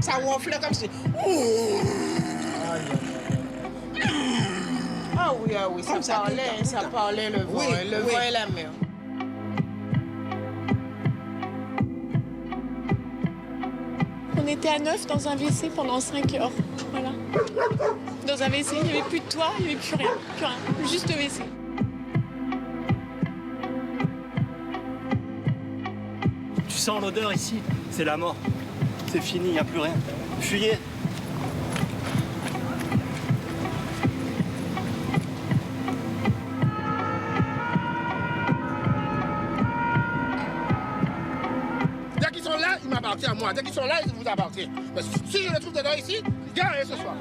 Ça ronflait comme si... Ah oui, ça parlait le vent, le vent et la mer. On était à 9 dans un WC pendant 5 heures. Voilà. Dans un WC, il n'y avait plus de toit, il n'y avait plus rien, juste le WC. Tu sens l'odeur ici, c'est la mort. C'est fini, il n'y a plus rien. Fuyez. Dès qu'ils sont là, ils m'appartiennent à moi. Dès qu'ils sont là, ils vous appartiennent. Parce que si je le trouve dedans ici, garez ce soir.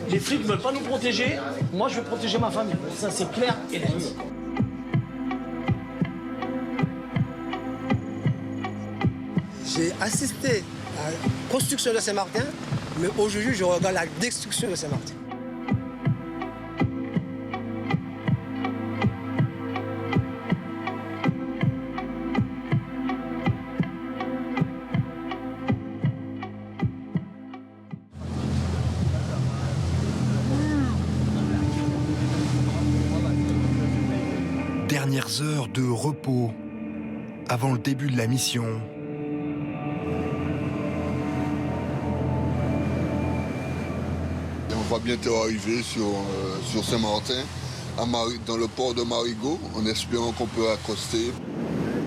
Les flics ne veulent pas nous protéger. Moi, je veux protéger ma famille. Ça, c'est clair et net. J'ai assisté à la construction de Saint-Martin, mais aujourd'hui, je regarde la destruction de Saint-Martin. Dernières heures de repos avant le début de la mission. On va bientôt arriver sur Saint-Martin, dans le port de Marigot, en espérant qu'on peut accoster.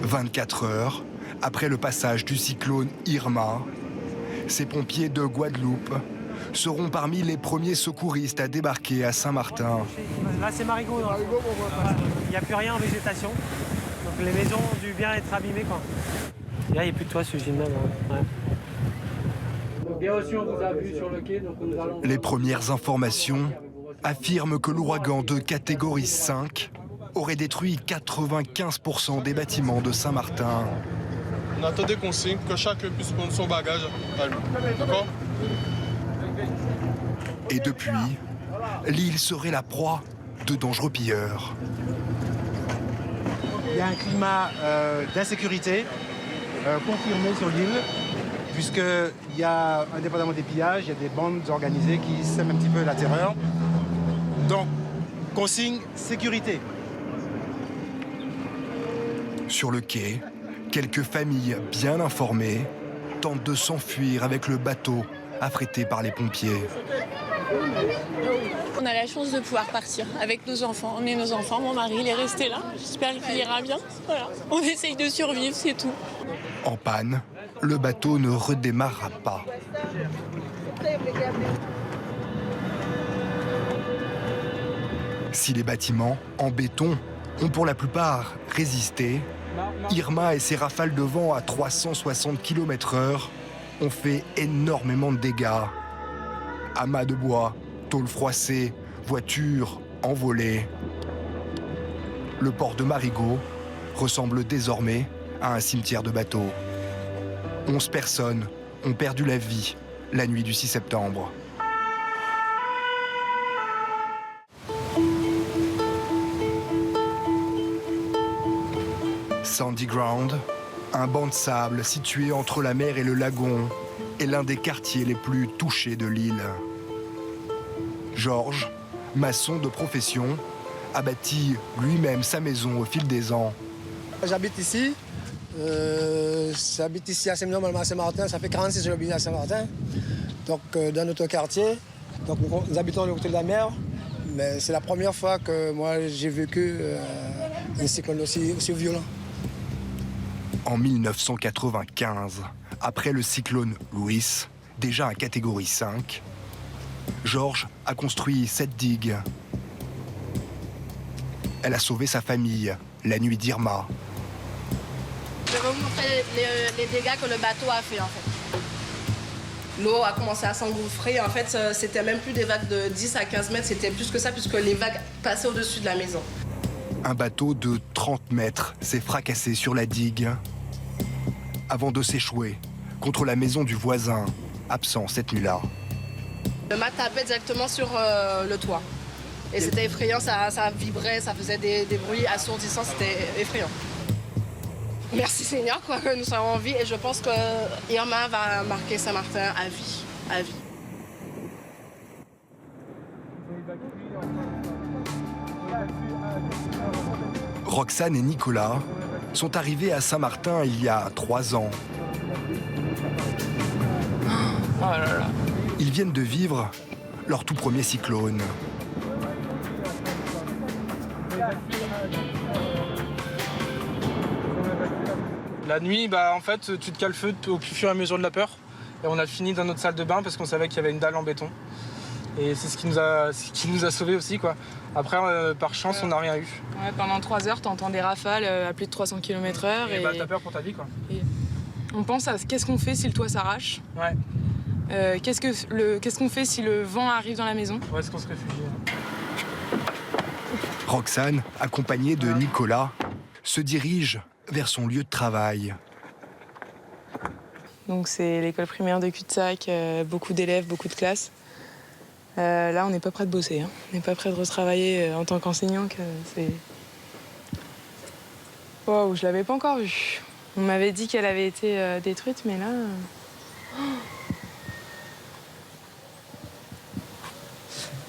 24 heures après le passage du cyclone Irma, ces pompiers de Guadeloupe seront parmi les premiers secouristes à débarquer à Saint-Martin. Là, c'est Marigot. Il n'y a plus rien en végétation. Donc les maisons ont dû bien être abîmées, quoi. Là, il n'y a plus de toit sur le gymnase. Ouais. Donc, bien reçu, on vous a vu sur le quai. Donc nous allons... Les premières informations affirment que l'ouragan de catégorie 5 aurait détruit 95% des bâtiments de Saint-Martin. On attend des consignes que chacun puisse prendre son bagage à lui. D'accord ? Et depuis, l'île serait la proie de dangereux pilleurs. Il y a un climat d'insécurité confirmé sur l'île, puisqu'il y a, indépendamment des pillages, il y a des bandes organisées qui sèment un petit peu la terreur. Donc, consigne sécurité. Sur le quai, quelques familles bien informées tentent de s'enfuir avec le bateau affrété par les pompiers. On a la chance de pouvoir partir avec nos enfants. On est nos enfants, mon mari il est resté là. J'espère qu'il ira bien. Voilà. On essaye de survivre, c'est tout. En panne, le bateau ne redémarrera pas. Si les bâtiments en béton ont pour la plupart résisté, Irma et ses rafales de vent à 360 km/h ont fait énormément de dégâts. Amas de bois, tôles froissées, voitures envolées. Le port de Marigot ressemble désormais à un cimetière de bateaux. 11 personnes ont perdu la vie la nuit du 6 septembre. Sandy Ground, un banc de sable situé entre la mer et le lagon, est l'un des quartiers les plus touchés de l'île. Georges, maçon de profession, a bâti lui-même sa maison au fil des ans. J'habite ici. J'habite ici à Saint-Martin. Ça fait 46 ans que j'habite à Saint-Martin. Donc, dans notre quartier. Donc, nous habitons au côté de la mer. Mais c'est la première fois que moi, j'ai vécu un cyclone aussi violent. En 1995, après le cyclone Louis, déjà à catégorie 5, Georges a construit cette digue. Elle a sauvé sa famille la nuit d'Irma. Je vais vous montrer les dégâts que le bateau a fait en fait. L'eau a commencé à s'engouffrer. En fait, c'était même plus des vagues de 10 à 15 mètres, c'était plus que ça puisque les vagues passaient au-dessus de la maison. Un bateau de 30 mètres s'est fracassé sur la digue avant de s'échouer contre la maison du voisin, absent cette nuit-là. Le mât tapait directement sur le toit. Et c'était effrayant, ça vibrait, ça faisait des bruits assourdissants, c'était effrayant. Merci Seigneur quoi, que nous sommes en vie et je pense que Irma va marquer Saint-Martin à vie. À vie. Roxane et Nicolas sont arrivés à Saint-Martin il y a 3 ans. Oh là là. Ils viennent de vivre leur tout premier cyclone. La nuit, en fait, tu te cales feu au fur et à mesure de la peur. Et on a fini dans notre salle de bain parce qu'on savait qu'il y avait une dalle en béton. Et c'est ce qui nous a sauvés aussi, quoi. Après, par chance, on n'a rien eu. Ouais, pendant 3 heures, t'entends des rafales à plus de 300 km/h. Et t'as peur pour ta vie, quoi. Et on pense à qu'est-ce qu'on fait si le toit s'arrache. Ouais. Qu'est-ce qu'on fait si le vent arrive dans la maison. Où est-ce qu'on se réfugie? Roxane, accompagnée de Nicolas, se dirige vers son lieu de travail. Donc c'est l'école primaire de Cul-de-Sac, beaucoup d'élèves, beaucoup de classes. Là, on n'est pas prêt de bosser. Hein. On n'est pas prêt de retravailler en tant qu'enseignant. Wow, je l'avais pas encore vue. On m'avait dit qu'elle avait été détruite, mais là...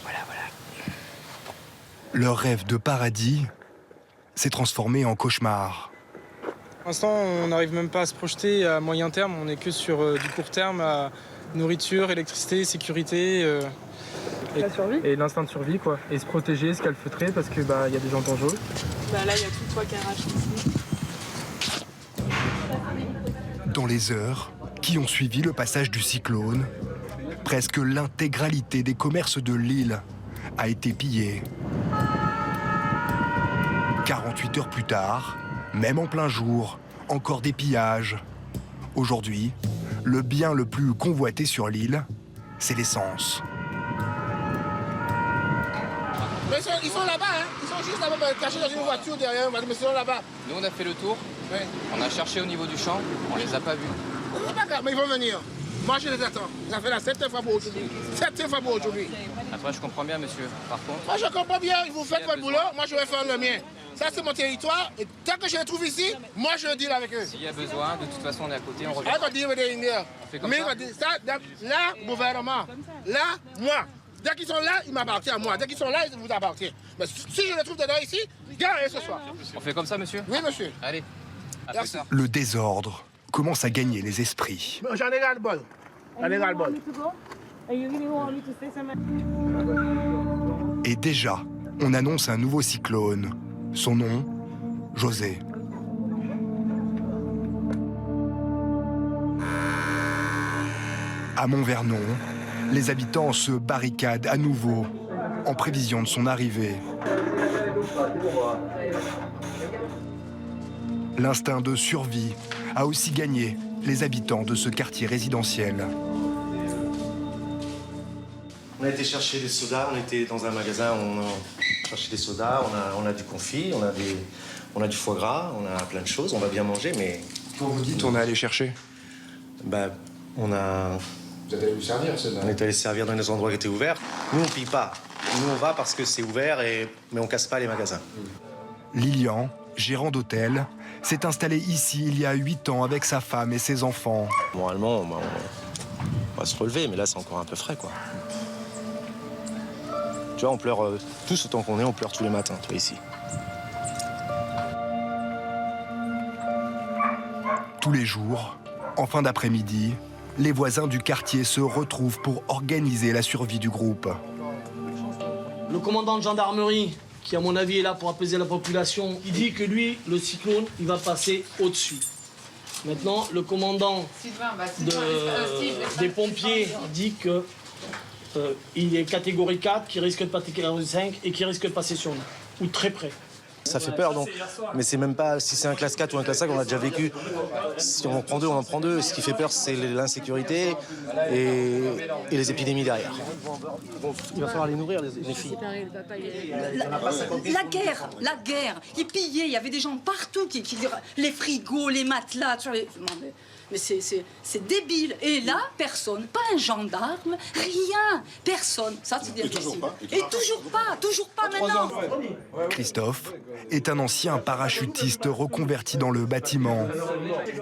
Voilà. Leur rêve de paradis s'est transformé en cauchemar. Pour l'instant, on n'arrive même pas à se projeter à moyen terme. On n'est que sur du court terme, à nourriture, électricité, sécurité... La survie. Et l'instinct de survie, quoi. Et se protéger, se calfeutrer, parce que y a des gens dangereux. Là, il y a tout le toit qui arrache ici. Dans les heures qui ont suivi le passage du cyclone, presque l'intégralité des commerces de l'île a été pillée. 48 heures plus tard, même en plein jour, encore des pillages. Aujourd'hui, le bien le plus convoité sur l'île, c'est l'essence. Mais ils sont là-bas, hein. Ils sont juste là-bas, cachés dans une voiture derrière. Mais ils sont là-bas. Nous, on a fait le tour. Oui. On a cherché au niveau du champ. On les a pas vus. Mais ils vont venir. Moi, je les attends. Ça fait la 7e fois pour aujourd'hui. 7e fois pour aujourd'hui. Après, je comprends bien, monsieur. Par contre... Moi, je comprends bien. Vous faites votre boulot. Moi, je vais faire le mien. Ça, c'est mon territoire. Et tant que je les trouve ici, moi, je deal avec eux. S'il y a besoin, de toute façon, on est à côté. On revient. On fait comme ça. Là, gouvernement. Là, moi. Dès qu'ils sont là, ils m'appartiennent à moi. Dès qu'ils sont là, ils vous appartiennent. Mais si je les trouve dedans ici, garez ce soir. On fait comme ça, monsieur? Oui, monsieur. Allez, à plus tard. Le désordre commence à gagner les esprits. J'en ai ras-le-bol. Et déjà, on annonce un nouveau cyclone. Son nom, José. À Montvernon, les habitants se barricadent à nouveau en prévision de son arrivée. L'instinct de survie a aussi gagné les habitants de ce quartier résidentiel. On a été chercher des sodas, on était dans un magasin, on a cherché des sodas, on a du confit, on a du foie gras, on a plein de choses, on va bien manger, mais... Quand vous dites on est allé chercher? On a... Vous êtes allé vous servir, c'est là? On est allé servir dans des endroits qui étaient ouverts. Nous, on pille pas. Nous, on va parce que c'est ouvert, mais on casse pas les magasins. Lilian, gérant d'hôtel, s'est installé ici il y a 8 ans avec sa femme et ses enfants. Moralement, on va se relever, mais là, c'est encore un peu frais, quoi. Tu vois, on pleure tous autant qu'on est, on pleure tous les matins, toi, ici. Tous les jours, en fin d'après-midi, les voisins du quartier se retrouvent pour organiser la survie du groupe. Le commandant de gendarmerie, qui à mon avis est là pour apaiser la population, il dit que lui, le cyclone, il va passer au-dessus. Maintenant, le commandant des pompiers dit que il est catégorie 4, qui risque de passer catégorie 5 et qui risque de passer sur nous, ou très près. Ça fait peur, donc. Mais c'est même pas si c'est un classe 4 ou un classe 5, on l'a déjà vécu. Si on en prend deux, on en prend deux. Ce qui fait peur, c'est l'insécurité et les épidémies derrière. Bon, il va falloir les nourrir, les filles. La guerre. Ils pillaient, il y avait des gens partout, les frigos, les matelas. Mais c'est débile. Et là, personne, pas un gendarme, rien, personne. Ça, c'est difficile. Et toujours pas maintenant. Christophe est un ancien parachutiste reconverti dans le bâtiment.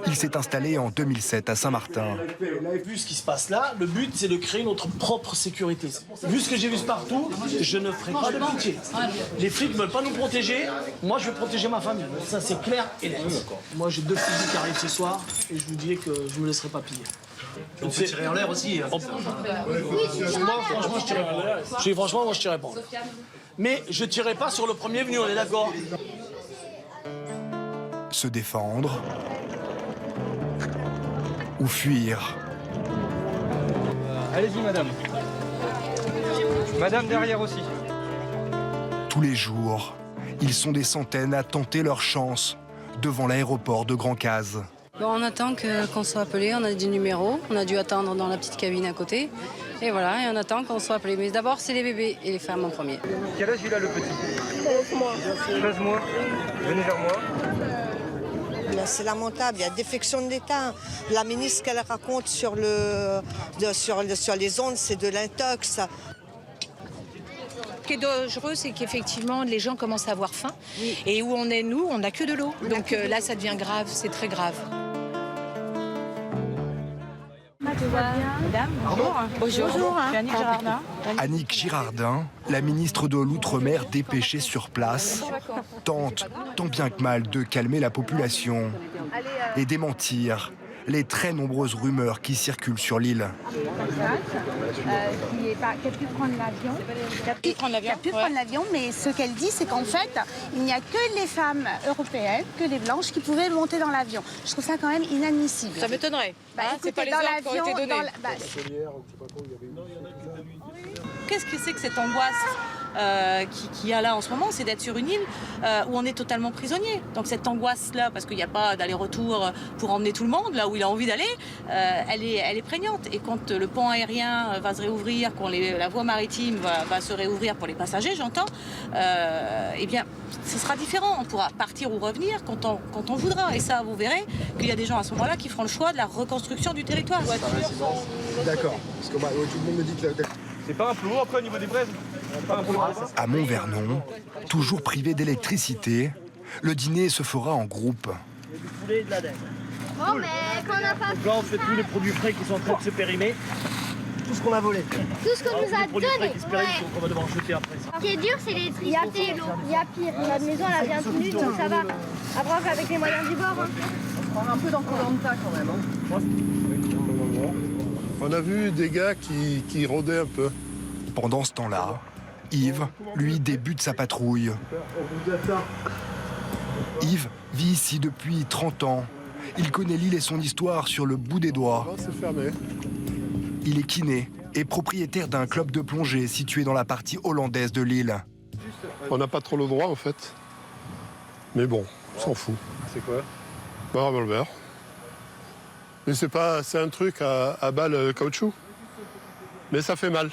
Il s'est installé en 2007 à Saint-Martin. Vu ce qui se passe là, le but c'est de créer notre propre sécurité. Vu ce que j'ai vu partout, je ne ferai pas de pitié. Les flics ne veulent pas nous protéger, moi je vais protéger ma famille. Ça c'est clair et net. Moi j'ai 2 fusils qui arrivent ce soir et je vous dis que je ne me laisserai pas piller. On peut tirer en l'air aussi. Moi franchement je tirerai pas. Je dis franchement moi je tirerai pas. Mais je tirerai pas sur le premier venu, on est d'accord? Se défendre ou fuir. Allez-y, madame. Madame derrière aussi. Tous les jours, ils sont des centaines à tenter leur chance devant l'aéroport de Grand Case. Bon, on attend qu'on soit appelé, on a des numéros, on a dû attendre dans la petite cabine à côté. Et voilà, et on attend qu'on soit appelé. Mais d'abord, c'est les bébés et les femmes en premier. Quel âge il a le petit? 13 mois. 13 mois. Venez vers moi. C'est lamentable, il y a défection d'État. La ministre, qu'elle raconte sur les ondes, c'est de l'intox. Ce qui est dangereux, c'est qu'effectivement, les gens commencent à avoir faim. Et où on est, nous, on n'a que de l'eau. Donc là, ça devient grave, c'est très grave. Madame, bonjour. Bonjour. Je suis Annick Girardin. Annick Girardin, la ministre de l'Outre-mer dépêchée sur place, tente tant bien que mal de calmer la population et démentir les très nombreuses rumeurs qui circulent sur l'île. Qui a pu prendre l'avion. Mais ce qu'elle dit, c'est qu'en fait, il n'y a que les femmes européennes, que les blanches, qui pouvaient monter dans l'avion. Je trouve ça quand même inadmissible. Ça m'étonnerait. Écoutez, c'est pas les dans ordres qui ont l'avion, été donnés. Qu'est-ce que c'est que cette angoisse qu'il y a là en ce moment? C'est d'être sur une île où on est totalement prisonnier. Donc cette angoisse-là, parce qu'il n'y a pas d'aller-retour pour emmener tout le monde là où il a envie d'aller, elle est prégnante. Et quand le pont aérien va se réouvrir, quand la voie maritime va se réouvrir pour les passagers, j'entends, eh bien, ce sera différent. On pourra partir ou revenir quand on voudra. Et ça, vous verrez qu'il y a des gens à ce moment-là qui feront le choix de la reconstruction du territoire. D'accord. Parce que tout le monde me dit que... C'est pas un plomb après au niveau des braises? À Montvernon, toujours privé d'électricité, le dîner se fera en groupe. Du poulet et de la dinde. Oh, mais qu'on n'a pas... Donc là, on fait tous les produits frais qui sont en train de se périmer. Tout ce qu'on a volé. Tout ce qu'on nous a donné. On va devoir jeter après ça. Ce qui est dur, c'est l'électricité. Il y a pire. Notre maison, elle a bien tenu, donc ça va. Après, avec les moyens du bord. On se prend un peu dans Koh-Lanta quand même. On a vu des gars qui rôdaient un peu. Pendant ce temps-là, Yves, lui, débute sa patrouille. Yves vit ici depuis 30 ans. Il connaît l'île et son histoire sur le bout des doigts. C'est fermé. Il est kiné et propriétaire d'un club de plongée situé dans la partie hollandaise de l'île. On n'a pas trop le droit en fait. Mais bon, on s'en fout. C'est quoi? Un revolver. Mais c'est un truc à balle caoutchouc. Mais ça fait mal.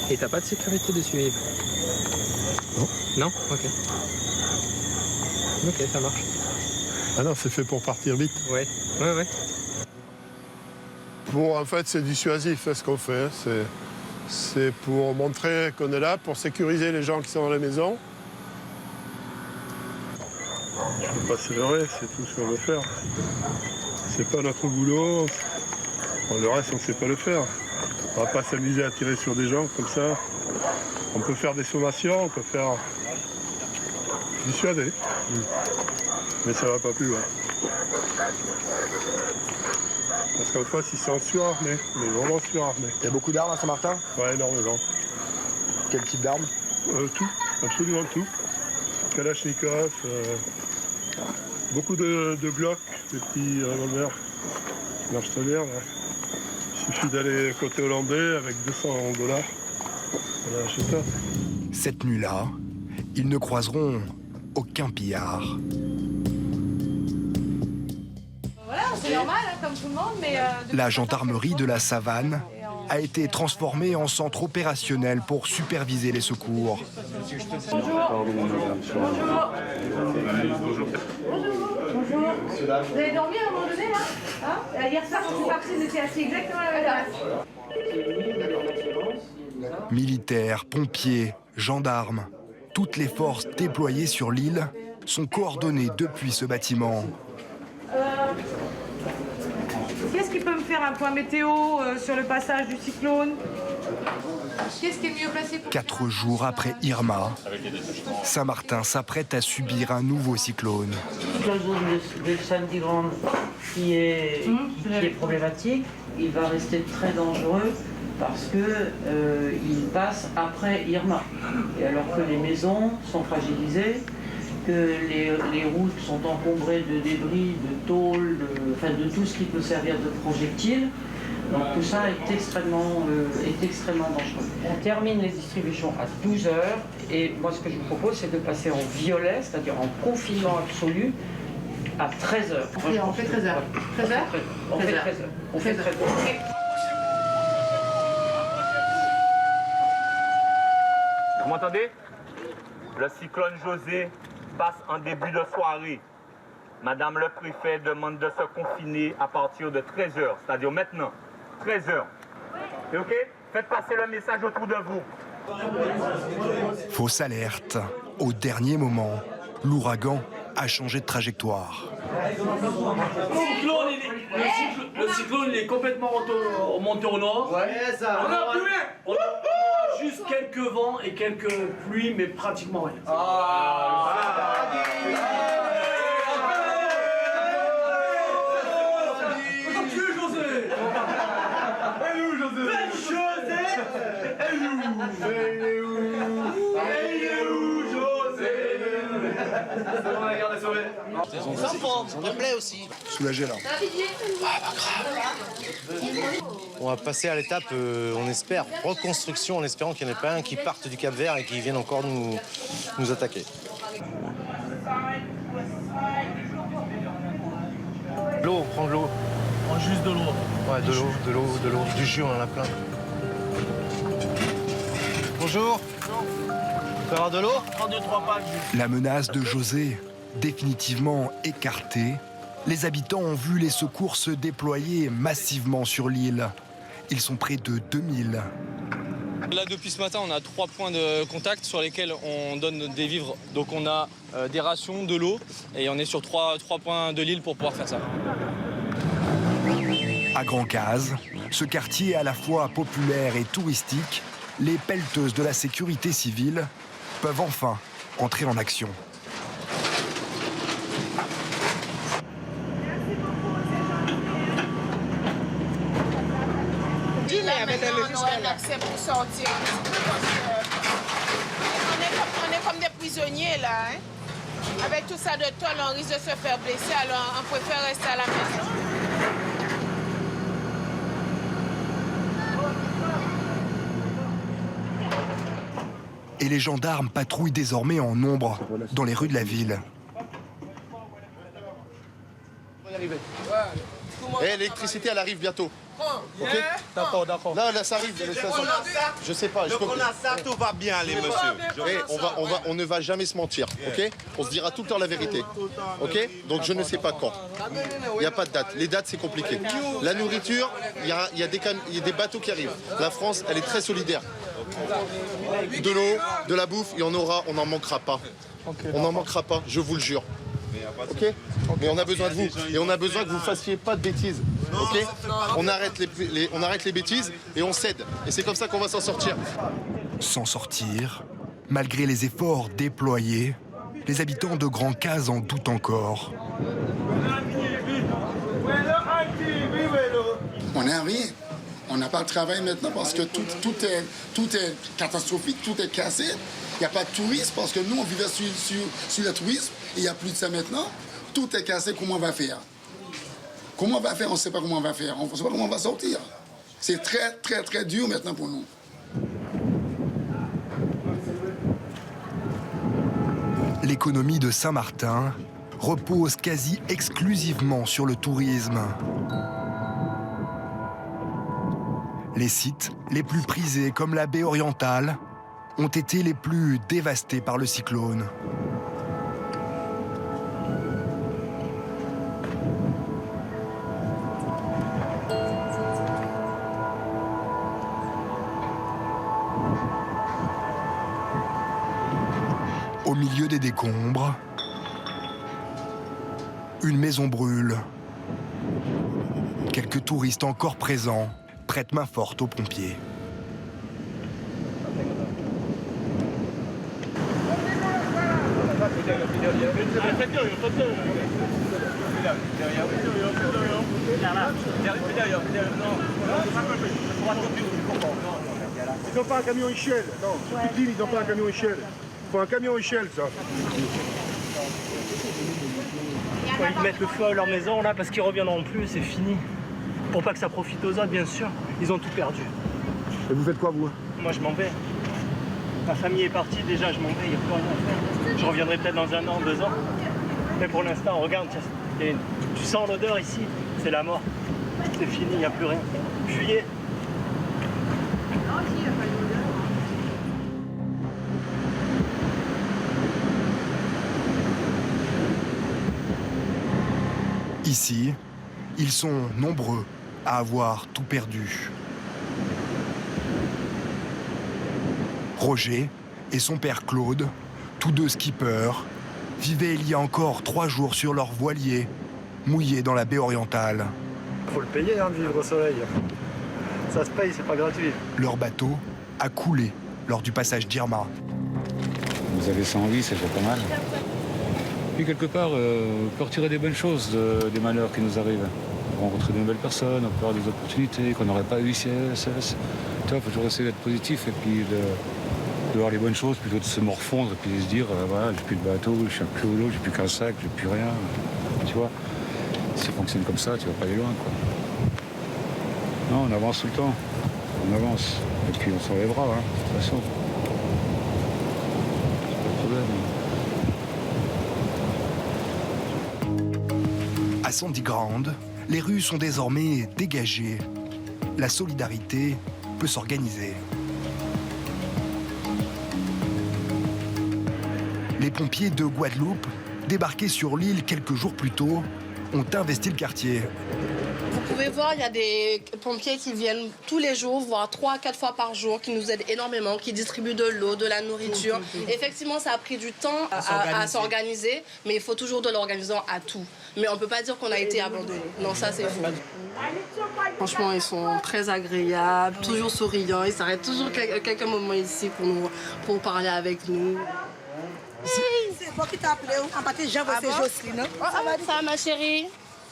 Et t'as pas de sécurité dessus, Yves? Non. Non? Ok. Ok, ça marche. Ah non, c'est fait pour partir vite. Ouais. En fait, c'est dissuasif ce qu'on fait. C'est pour montrer qu'on est là, pour sécuriser les gens qui sont dans la maison. Je peux pas se leurrer, c'est tout ce qu'on veut faire. C'est pas notre boulot. Le reste, on ne sait pas le faire. On va pas s'amuser à tirer sur des gens comme ça. On peut faire des sommations, on peut faire dissuader. Mais ça va pas plus loin. Parce qu'en face, ils sont surarmés, mais vraiment surarmés. Il y a beaucoup d'armes à Saint-Martin? Ouais, énormément. Quel type d'armes? Tout, absolument tout. Kalachnikov, beaucoup de Glock, des petits revolvers. Marche très bien, là. Il suffit d'aller côté hollandais avec $200. On a acheté ça. Cette nuit-là, ils ne croiseront aucun pillard. Voilà, c'est normal, hein, comme tout le monde, mais... La gendarmerie de la Savane a été transformé en centre opérationnel pour superviser les secours. Bonjour. Vous avez dormi à un moment donné, là hein? Hier soir, quand je suis partie, vous étiez assis exactement à la place. Militaires, pompiers, gendarmes, toutes les forces déployées sur l'île sont coordonnées depuis ce bâtiment. Qu'est-ce qui peut me faire un point météo sur le passage du cyclone? Qu'est-ce qui est mieux placé pour... 4 jours après Irma, Saint-Martin s'apprête à subir un nouveau cyclone. La zone de Sainte-Grande qui est problématique, il va rester très dangereux parce qu'il passe après Irma. Et alors que les maisons sont fragilisées, que les routes sont encombrées de débris, de tôles, de tout ce qui peut servir de projectile. Donc tout ça est extrêmement dangereux. On termine les distributions à 12h et moi ce que je vous propose c'est de passer en violet, c'est-à-dire en confinement absolu, à 13h. On fait 13h. 13h On fait 13h. On fait 13h. Vous m'entendez? Le cyclone José passe en début de soirée. Madame le préfet demande de se confiner à partir de 13h, c'est-à-dire maintenant. 13h. Et ok? Faites passer le message autour de vous. Fausse alerte. Au dernier moment, l'ouragan a changé de trajectoire. Le cyclone il est complètement remonté au nord. Ouais, ça. On a plus rien. On a juste quelques vents et quelques pluies, mais pratiquement rien. Ça me plaît aussi. Soulagé là. On va passer à l'étape, on espère, reconstruction, en espérant qu'il n'y en ait pas un qui parte du Cap-Vert et qui vienne encore nous attaquer. L'eau, prends de l'eau. Prends juste de l'eau. Ouais, de l'eau. Du jus, on en a plein. Bonjour. On peut avoir de l'eau? Prends 2-3 packs. La menace de José, définitivement écartée, les habitants ont vu les secours se déployer massivement sur l'île. Ils sont près de 2000. Là, depuis ce matin, on a 3 points de contact sur lesquels on donne des vivres. Donc on a des rations, de l'eau, et on est sur 3 points de l'île pour pouvoir faire ça. À Grand-Case, ce quartier à la fois populaire et touristique, les pelleteuses de la sécurité civile peuvent enfin entrer en action. On aura l'accès pour sortir. On est comme des prisonniers là. Hein? Avec tout ça de tôle, on risque de se faire blesser, alors on préfère rester à la maison. Et les gendarmes patrouillent désormais en nombre dans les rues de la ville. L'électricité, elle arrive bientôt. Ok? D'accord. Là, ça arrive. Je sais pas. Donc on a ça, tout va bien, les messieurs. On ne va jamais se mentir, ok? On se dira tout le temps la vérité, ok? Donc je ne sais pas quand. Il n'y a pas de date. Les dates, c'est compliqué. La nourriture, il y a des bateaux qui arrivent. La France, elle est très solidaire. De l'eau, de la bouffe, il y en aura, on n'en manquera pas. On n'en manquera pas, je vous le jure. Ok? Mais on a besoin de vous. Et on a besoin que vous ne fassiez pas de bêtises. Ok? On arrête les bêtises et on cède. Et c'est comme ça qu'on va s'en sortir. S'en sortir, malgré les efforts déployés, les habitants de Grand-Case en doutent encore. On n'est à rien. On n'a pas de travail maintenant parce que tout est catastrophique, tout est cassé. Il n'y a pas de tourisme parce que nous, on vivait sur le tourisme et il n'y a plus de ça maintenant. Tout est cassé, comment on va faire? Comment on va faire? On ne sait pas comment on va faire. On ne sait pas comment on va sortir. C'est très, très, très dur maintenant pour nous. L'économie de Saint-Martin repose quasi exclusivement sur le tourisme. Les sites les plus prisés, comme la baie orientale, ont été les plus dévastés par le cyclone. Au milieu des décombres, une maison brûle. Quelques touristes encore présents prêtent main forte aux pompiers. Ils n'ont pas un camion échelle. Non, ils n'ont pas un camion échelle. Il faut un camion échelle, ça. Ils mettent le feu à leur maison là parce qu'ils reviendront plus, c'est fini. Pour pas que ça profite aux autres, bien sûr. Ils ont tout perdu. Et vous faites quoi, vous? Moi, je m'en vais. Ma famille est partie, déjà, je m'en vais, il n'y a plus rien à faire. Je reviendrai peut-être dans 1 an, 2 ans. Mais pour l'instant, regarde, tu sens l'odeur ici, c'est la mort. C'est fini, il n'y a plus rien. Fuyez. Ici, ils sont nombreux à avoir tout perdu. Roger et son père Claude, tous deux skippers, vivaient il y a encore 3 jours sur leur voilier, mouillés dans la baie orientale. Faut le payer, hein, de vivre au soleil. Ça se paye, c'est pas gratuit. Leur bateau a coulé lors du passage d'Irma. Vous avez 108, c'est déjà pas mal. Puis quelque part, on peut retirer des bonnes choses des malheurs qui nous arrivent. Rencontrer de nouvelles personnes, on peut avoir des opportunités qu'on n'aurait pas eues ici à SS. Tu vois, il faut toujours essayer d'être positif et puis de voir les bonnes choses plutôt de se morfondre et puis de se dire voilà, j'ai plus de bateau, je suis plus au l'eau, j'ai plus qu'un sac, j'ai plus rien. Tu vois, si ça fonctionne comme ça, tu vas pas aller loin, quoi. Non, on avance tout le temps. On avance. Et puis on s'en lèvera, hein, de toute façon. C'est pas de problème. À Sandy Ground, les rues sont désormais dégagées. La solidarité peut s'organiser. Les pompiers de Guadeloupe, débarqués sur l'île quelques jours plus tôt, ont investi le quartier. Vous pouvez voir, il y a des pompiers qui viennent tous les jours, voire 3 à 4 fois par jour, qui nous aident énormément, qui distribuent de l'eau, de la nourriture. Effectivement, ça a pris du temps à s'organiser, mais il faut toujours de l'organisation à tout. Mais on ne peut pas dire qu'on a été abandonné. Non, ça c'est faux. Franchement, ils sont très agréables, toujours souriants. Ils s'arrêtent toujours quelques moments ici pour parler avec nous. C'est moi qui t'ai appelé. En partie, Jean, c'est Jocelyne. Ça va, ça, ma chérie?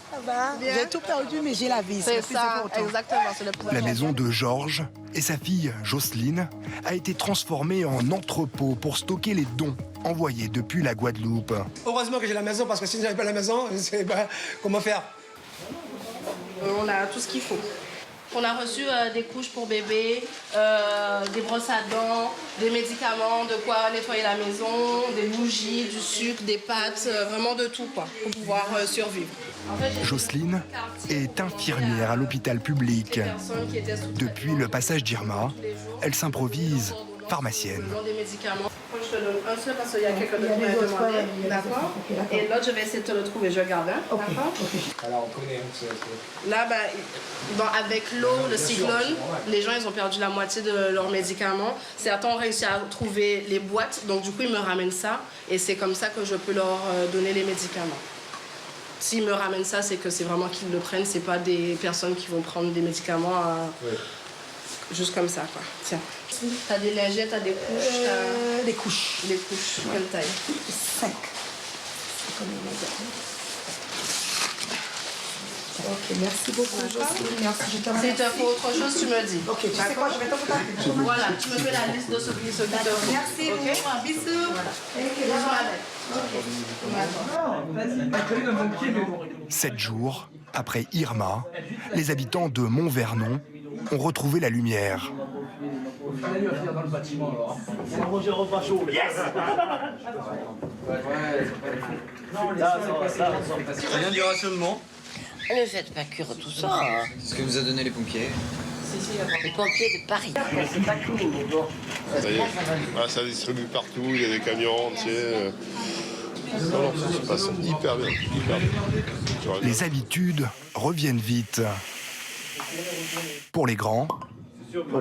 Ça va. J'ai tout perdu, mais j'ai la vie. C'est ça, exactement. C'est le plus La maison de Georges et sa fille Jocelyne a été transformée en entrepôt pour stocker les dons envoyés depuis la Guadeloupe. Heureusement que j'ai la maison, parce que si je n'avais pas la maison, je ne sais pas comment faire. On a tout ce qu'il faut. On a reçu des couches pour bébé, des brosses à dents, des médicaments, de quoi nettoyer la maison, des bougies, du sucre, des pâtes, vraiment de tout quoi, pour pouvoir survivre. Jocelyne est infirmière à l'hôpital public. Depuis le passage d'Irma, elle s'improvise pharmacienne. Des médicaments. Je te donne un seul parce qu'il y a quelqu'un d'autre qui m'a demandé. D'accord. Et l'autre, je vais essayer de te le trouver. Je garde. Hein? D'accord. Alors, on connaît. Là, avec l'eau, le cyclone, les gens, ils ont perdu la moitié de leurs médicaments. Certains ont réussi à trouver les boîtes. Donc, du coup, ils me ramènent ça. Et c'est comme ça que je peux leur donner les médicaments. S'ils me ramènent ça, c'est que c'est vraiment qu'ils le prennent. C'est pas des personnes qui vont prendre des médicaments juste comme ça, quoi. Tiens. T'as des lingettes, t'as des couches. Des couches. Des couches. Quelle taille? 5. Ok, merci beaucoup, Jocelyne. Merci, je te remercie. Si tu as autre chose, tu me dis. Ok, tu sais quoi, je vais te contacter. Voilà, tu me fais la liste de ce qui te faut. Merci, ok? Bisous. Bisous. 7 jours après Irma, les habitants de Mont-Vernon ont retrouvé la lumière. Dans le bâtiment, alors. Roger repas chaud. Yes. Rien du rationnement. Ne faites pas cuire tout ça. C'est ce que nous a donné les pompiers. Les pompiers de Paris. C'est pas tout. Ça y est, voilà, ça distribue partout, il y a des camions entiers. Non, ça se passe hyper bien, hyper bien. Les habitudes reviennent vite. Pour les grands,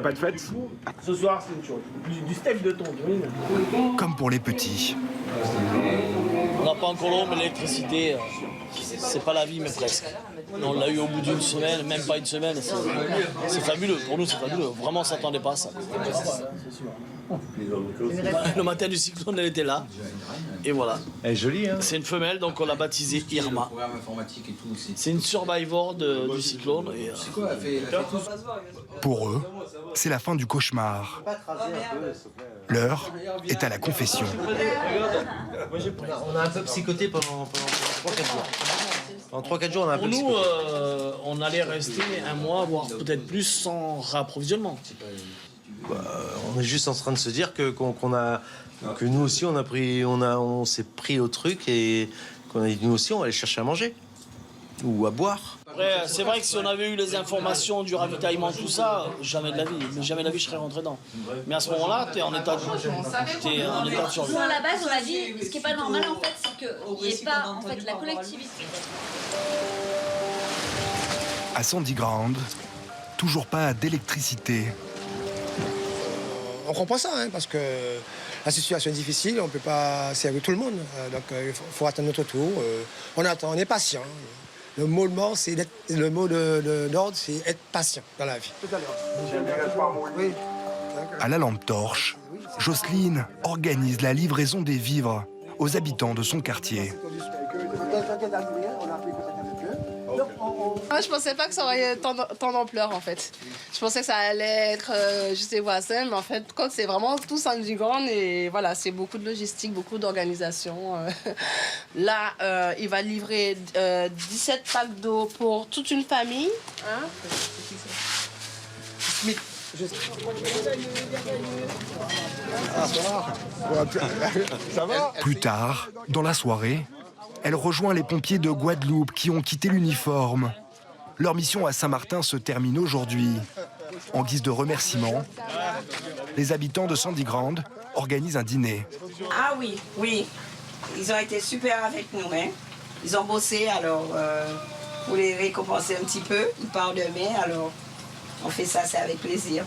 Pas de fête. Ce soir, c'est une chose. Du steak de thon, oui. comme pour les petits. On n'a pas encore l'eau, mais l'électricité, c'est pas la vie, mais presque. On l'a eu au bout d'une semaine, même pas une semaine. C'est fabuleux. Pour nous, c'est fabuleux. Vraiment, on ne s'attendait pas à ça. Le matin du cyclone, elle était là. Et voilà. Elle est jolie, hein? C'est une femelle, donc on l'a baptisée Irma. C'est une survivor du cyclone. Et, Pour eux, c'est la fin du cauchemar. L'heure est à la confession. On a un peu psychoté pendant 3-4 jours. Pendant 3-4 jours, on a un peu pour nous, psychoté. on allait rester un mois, voire peut-être plus, sans rapprovisionnement. On est juste en train de se dire que nous aussi on s'est pris au truc et qu'on a dit nous aussi on va aller chercher à manger ou à boire. Après, c'est vrai que si on avait eu les informations du ravitaillement, tout ça, jamais de la vie. Mais jamais de la vie, je serais rentré dedans. Mais à ce moment-là, t'es en état de survie. Nous, à la base, on a dit, ce qui n'est pas normal, en fait, c'est qu'il n'y ait pas en fait, la collectivité. À Sandy Ground, toujours pas d'électricité. On comprend ça, hein, parce que la situation est difficile, on ne peut pas servir tout le monde. Donc il faut attendre notre tour. On attend, on est patient. Le mot de l'ordre, c'est être patient dans la vie. À la lampe torche, Jocelyne organise la livraison des vivres aux habitants de son quartier. Moi, je pensais pas que ça aurait tant d'ampleur, en fait. Je pensais que ça allait être juste les voisins, mais en fait, quand c'est vraiment tout Sandy Ground, et voilà, c'est beaucoup de logistique, beaucoup d'organisation. Là, il va livrer 17 packs d'eau pour toute une famille. Hein? Ça va? Plus tard, dans la soirée, elle rejoint les pompiers de Guadeloupe qui ont quitté l'uniforme. Leur mission à Saint-Martin se termine aujourd'hui. En guise de remerciement, les habitants de Sandy Ground organisent un dîner. Ah oui, oui. Ils ont été super avec nous. Hein. Ils ont bossé, alors pour les récompenser un petit peu. Ils partent demain, alors on fait ça, c'est avec plaisir.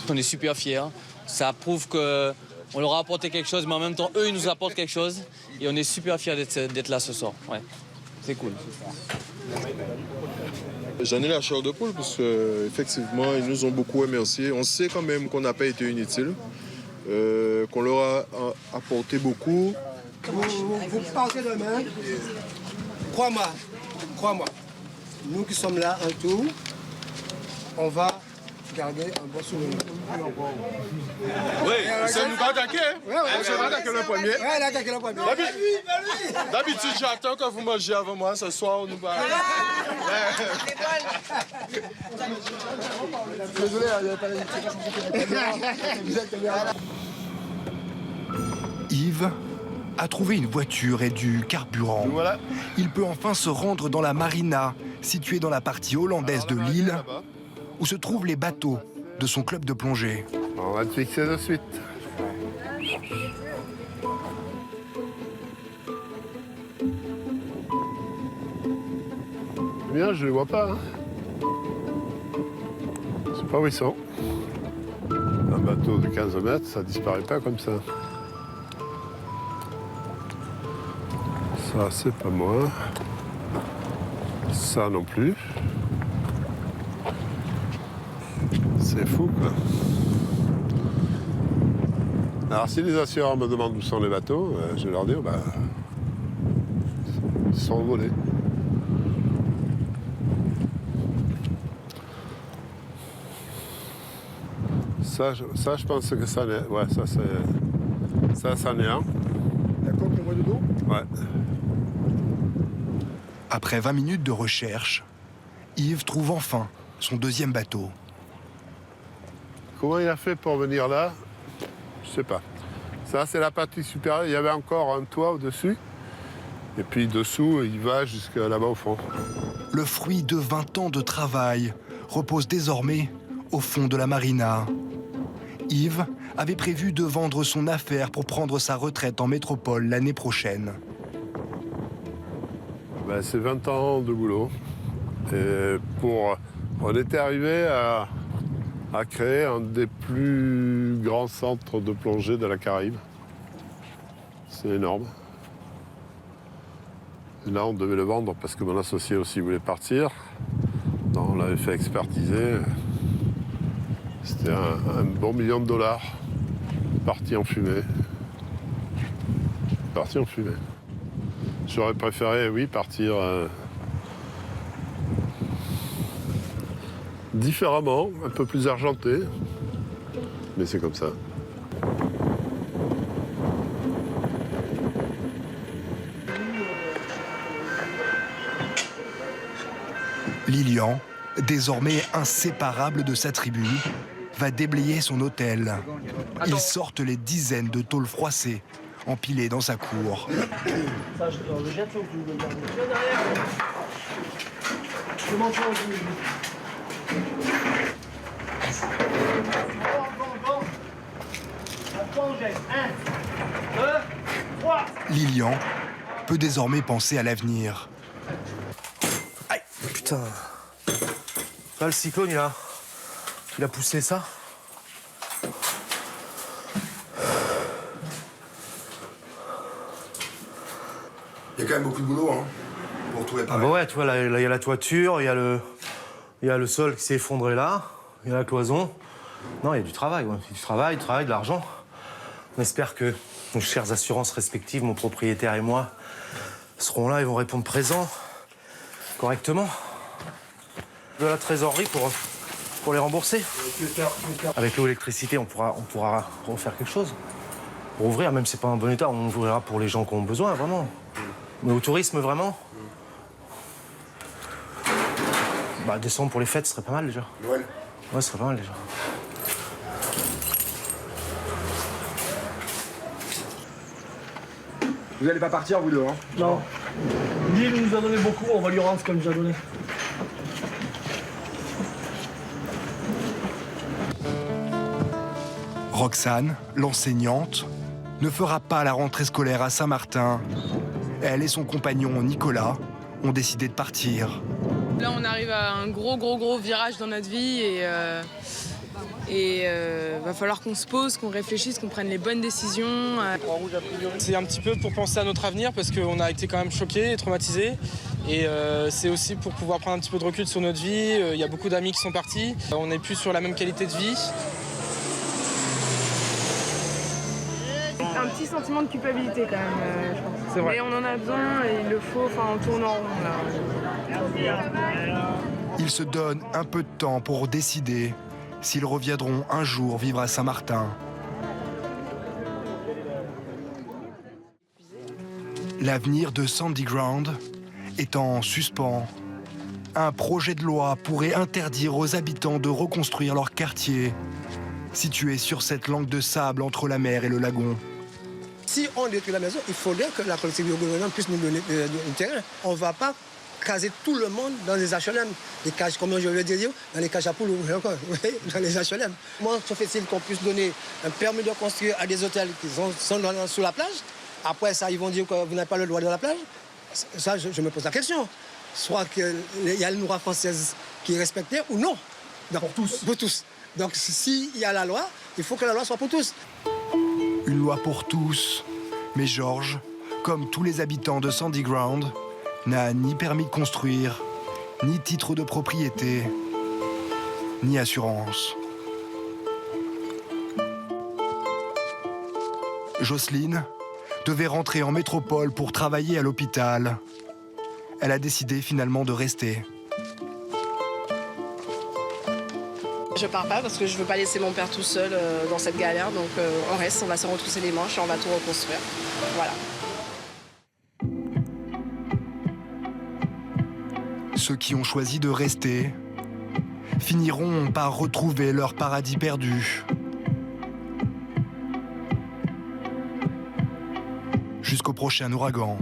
On est super fiers. Ça prouve qu'on leur a apporté quelque chose, mais en même temps, eux, ils nous apportent quelque chose. Et on est super fiers d'être là ce soir. Ouais. C'est cool. J'en ai la chair de poule parce qu'effectivement, ils nous ont beaucoup remerciés. On sait quand même qu'on n'a pas été inutile, qu'on leur a apporté beaucoup. Vous partez demain. Crois-moi. Nous qui sommes là en tout, on va garder un bon souvenir. Oui, c'est nous va attaquer. Ouais, on va attaquer le premier. Ouais, on a attaqué le premier. D'habitude, j'attends que vous mangez avant moi. Ce soir, on nous va. Désolé, il n'y avait pas Yves a trouvé une voiture et du carburant. Voilà. Il peut enfin se rendre dans la marina, située dans la partie hollandaise de l'île, où se trouvent les bateaux de son club de plongée. On va te fixer de suite. Bien, je les vois pas. Hein. Je sais pas où ils sont. Un bateau de 15 mètres, ça disparaît pas comme ça. Ça, c'est pas moi. Ça non plus. C'est fou, quoi. Alors, si les assureurs me demandent où sont les bateaux, je vais leur dire, bah, ils sont volés. Ça, je pense que ça n'est... Ouais, ça, c'est... Ça, c'en est un. D'accord, qu'on voit de dos? Ouais. Après 20 minutes de recherche, Yves trouve enfin son deuxième bateau. Comment il a fait pour venir là? Je sais pas. Ça, c'est la partie supérieure. Il y avait encore un toit au-dessus. Et puis dessous, il va jusqu'à là-bas au fond. Le fruit de 20 ans de travail repose désormais au fond de la marina. Yves avait prévu de vendre son affaire pour prendre sa retraite en métropole l'année prochaine. C'est 20 ans de boulot. Et on était arrivé à créer un des plus grands centres de plongée de la Caraïbe. C'est énorme. Et là, on devait le vendre parce que mon associé aussi voulait partir. On l'avait fait expertiser. C'était un bon $1 million parti en fumée. Parti en fumée. J'aurais préféré, oui, partir différemment, un peu plus argenté. Mais c'est comme ça. Lilian, désormais inséparable de sa tribu, va déblayer son hôtel. Ils sortent les dizaines de tôles froissées, empilées dans sa cour. Ça, je le jette ou tu veux le garder? Je m'en fous. Lilian peut désormais penser à l'avenir. Aïe, putain. Là, le cyclone, il a poussé ça. Il y a quand même beaucoup de boulot, hein, pour tout réparer. Ah bah ouais, tu vois, là, il y a la toiture, il y a le sol qui s'est effondré là, il y a la cloison. Non, il y a du travail, ouais. Il y a du travail, de l'argent. On espère que nos chères assurances respectives, mon propriétaire et moi, seront là et vont répondre présent, correctement. De la trésorerie pour les rembourser. Avec l'eau et l'électricité, on pourra refaire quelque chose. Pour ouvrir, même si c'est pas en bon état, on ouvrira pour les gens qui ont besoin, vraiment. Mais au tourisme, vraiment. Décembre pour les fêtes, ce serait pas mal déjà. Noël. Ouais, ce serait pas mal déjà. Vous n'allez pas partir, vous deux, hein? Non. L'île nous a donné beaucoup, on va lui rendre ce qu'elle nous a donné. Roxane, l'enseignante, ne fera pas la rentrée scolaire à Saint-Martin. Elle et son compagnon Nicolas ont décidé de partir. Là, on arrive à un gros virage dans notre vie et va falloir qu'on se pose, qu'on réfléchisse, qu'on prenne les bonnes décisions. C'est un petit peu pour penser à notre avenir parce qu'on a été quand même choqués et traumatisés. Et c'est aussi pour pouvoir prendre un petit peu de recul sur notre vie. Il y a beaucoup d'amis qui sont partis. On n'est plus sur la même qualité de vie. Un petit sentiment de culpabilité quand même, je pense. C'est vrai. Mais on en a besoin et il le faut, on tourne en rond là. Ils se donnent un peu de temps pour décider s'ils reviendront un jour vivre à Saint-Martin. L'avenir de Sandy Ground est en suspens. Un projet de loi pourrait interdire aux habitants de reconstruire leur quartier, situé sur cette langue de sable entre la mer et le lagon. Si on détruit la maison, il faudrait que la collectivité gouvernementale puisse nous donner du terrain. On ne va pas caser tout le monde dans les HLM. Les cages, comme je le disais, dans les cages à poules, dans les HLM. Comment se fait-il qu'on puisse donner un permis de construire à des hôtels qui sont sous la plage? Après ça, ils vont dire que vous n'avez pas le droit de la plage? Ça, je me pose la question. Soit qu'il y a une loi française qui est respectée ou non. Donc, pour tous. Donc s'il y a la loi, il faut que la loi soit pour tous. Une loi pour tous. Mais Georges, comme tous les habitants de Sandy Ground, n'a ni permis de construire, ni titre de propriété, ni assurance. Jocelyne devait rentrer en métropole pour travailler à l'hôpital. Elle a décidé finalement de rester. Je pars pas parce que je veux pas laisser mon père tout seul dans cette galère, donc on reste, on va se retrousser les manches et on va tout reconstruire. Voilà. Ceux qui ont choisi de rester finiront par retrouver leur paradis perdu. Jusqu'au prochain ouragan.